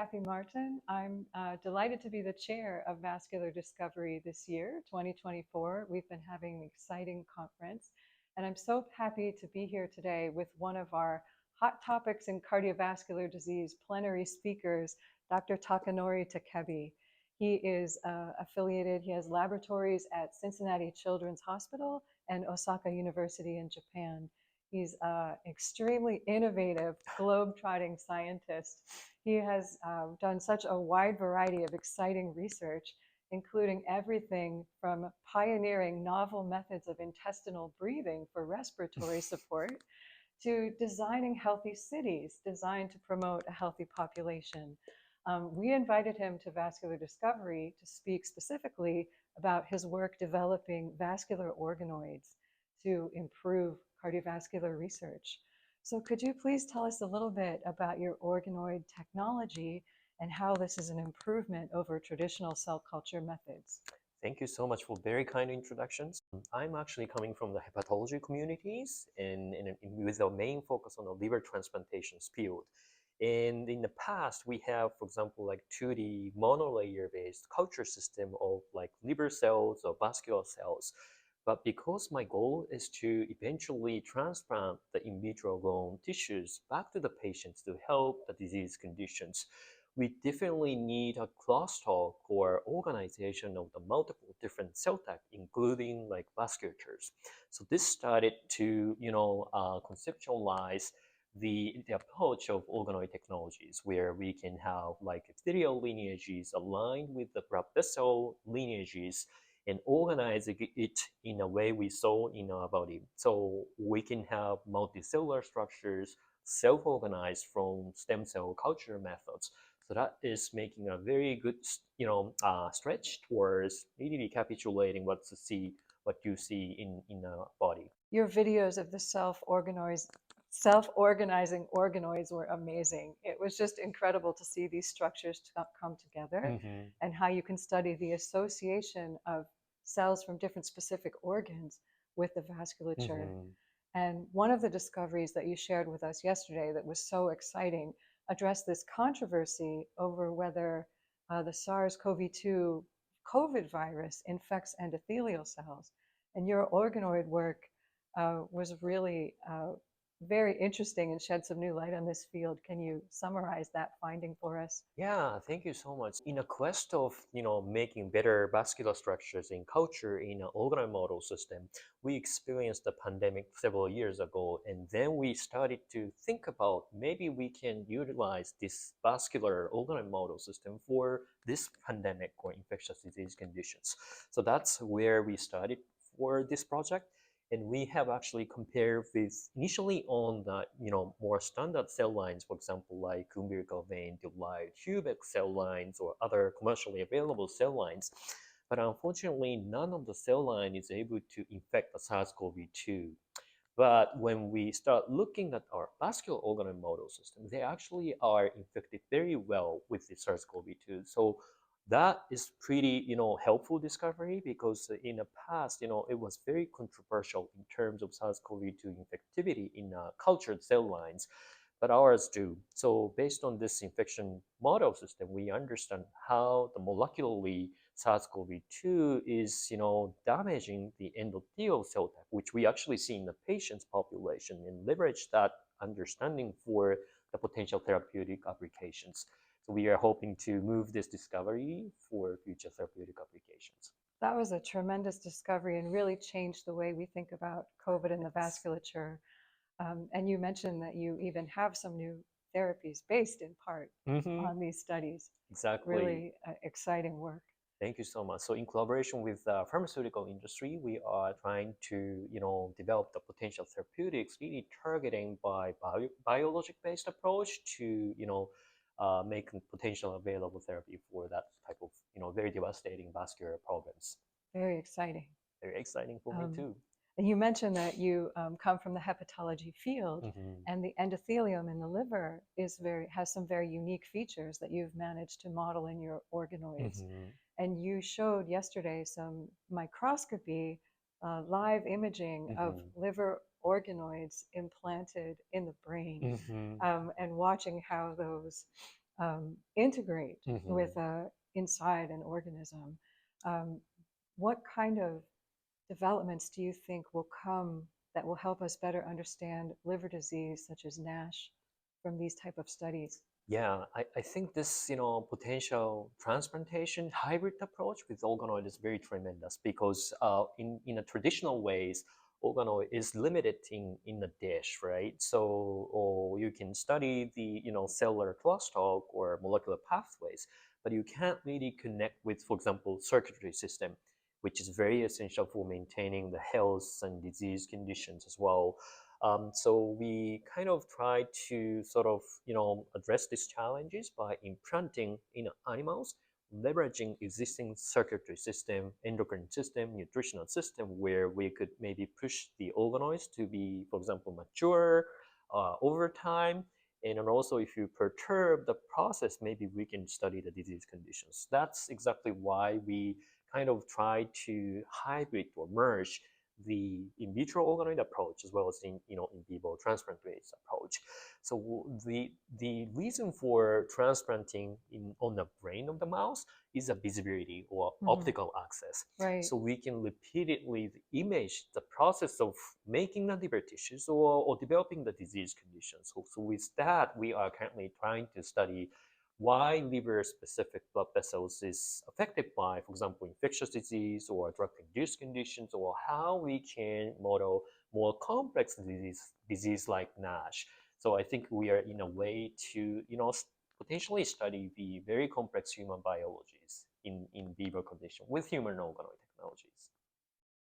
Kathleen Martin. I'm delighted to be the chair of Vascular Discovery this year, 2024. We've been having an exciting conference, and I'm so happy to be here today with one of our hot topics in cardiovascular disease plenary speakers, Dr. Takanori Takebe. He is affiliated, he has laboratories at Cincinnati Children's Hospital and Osaka University in Japan. He's an extremely innovative, globe-trotting scientist. He has done such a wide variety of exciting research, including everything from pioneering novel methods of intestinal breathing for respiratory support to designing healthy cities designed to promote a healthy population. We invited him to Vascular Discovery to speak specifically about his work developing vascular organoids to improve cardiovascular research. So could you please tell us a little bit about your organoid technology and how this is an improvement over traditional cell culture methods? Thank you so much for very kind introductions. I'm actually coming from the hepatology communities and with a main focus on the liver transplantations field. And in the past, we have, for example, like 2D monolayer based culture system of like liver cells or vascular cells. But because my goal is to eventually transplant the in vitro grown tissues back to the patients to help the disease conditions, we definitely need a crosstalk or organization of the multiple different cell types, including like vasculatures. So this started to, conceptualize the approach of organoid technologies, where we can have like epithelial lineages aligned with the blood vessel lineages and organize it in a way we saw in our body. So we can have multicellular structures self-organized from stem cell culture methods. So that is making a very good, stretch towards really recapitulating what you see in a body. Your videos of the self-organizing organoids were amazing. It was just incredible to see these structures come together Mm-hmm. and how you can study the association of cells from different specific organs with the vasculature. Mm-hmm. And one of the discoveries that you shared with us yesterday that was so exciting addressed this controversy over whether the SARS-CoV-2 COVID virus infects endothelial cells. And your organoid work was really very interesting and shed some new light on this field. Can you summarize that finding for us? Yeah, thank you so much. In a quest of, making better vascular structures in culture in an organoid model system, we experienced the pandemic several years ago, and then we started to think about maybe we can utilize this vascular organoid model system for this pandemic or infectious disease conditions. So that's where we started for this project. And we have actually compared with initially on the more standard cell lines, for example, like umbilical vein derived cubic cell lines or other commercially available cell lines. But unfortunately, none of the cell line is able to infect the SARS-CoV-2. But when we start looking at our vascular organoid model system, they actually are infected very well with the SARS-CoV-2. So that is pretty, helpful discovery, because in the past, it was very controversial in terms of SARS-CoV-2 infectivity in cultured cell lines, but ours do. So based on this infection model system, we understand how the molecularly SARS-CoV-2 is, damaging the endothelial cell type, which we actually see in the patient's population, and leverage that understanding for the potential therapeutic applications. So we are hoping to move this discovery for future therapeutic applications. That was a tremendous discovery and really changed the way we think about COVID and the vasculature. And you mentioned that you even have some new therapies based in part Mm-hmm. on these studies. Exactly. Really exciting work. Thank you so much. So in collaboration with the pharmaceutical industry, we are trying to, develop the potential therapeutics really targeting by biologic-based approach to, make potential available therapy for that type of, very devastating vascular problems. Very exciting. Very exciting for me too. And you mentioned that you come from the hepatology field, Mm-hmm. and the endothelium in the liver has some very unique features that you've managed to model in your organoids. Mm-hmm. And you showed yesterday some microscopy, live imaging of Mm-hmm. liver organoids implanted in the brain, Mm-hmm. and watching how those integrate with Mhm. inside an organism. Um, what kind of developments do you think will come that will help us better understand liver disease such as NASH from these type of studies? Yeah, I think this, potential transplantation hybrid approach with organoid is very tremendous because in a traditional ways, organoid is limited in a dish, right? So, or you can study the, cellular crosstalk or molecular pathways, but you can't really connect with, for example, circulatory system, which is very essential for maintaining the health and disease conditions as well. So we kind of try to sort of, address these challenges by implanting in animals, leveraging existing circulatory system, endocrine system, nutritional system, where we could maybe push the organoids to be, for example, mature over time. And then also, if you perturb the process, maybe we can study the disease conditions. That's exactly why we kind of try to hybrid or merge the in vitro organoid approach as well as in vivo transplant-based approach. So the reason for transplanting on the brain of the mouse is a visibility or Hmm. optical access. Right. So we can repeatedly image the process of making the liver tissues or developing the disease conditions. So with that, we are currently trying to study why liver-specific blood vessels is affected by, for example, infectious disease or drug-induced conditions, or how we can model more complex disease like NASH. So I think we are in a way to, potentially study the very complex human biologies in vivo condition with human organoid technologies.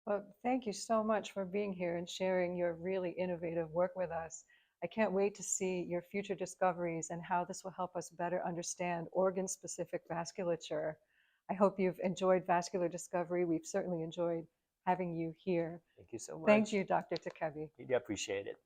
Well, thank you so much for being here and sharing your really innovative work with us. I can't wait to see your future discoveries and how this will help us better understand organ-specific vasculature. I hope you've enjoyed Vascular Discovery. We've certainly enjoyed having you here. Thank you so Thank much. you, Dr. Takebe. Really appreciate it.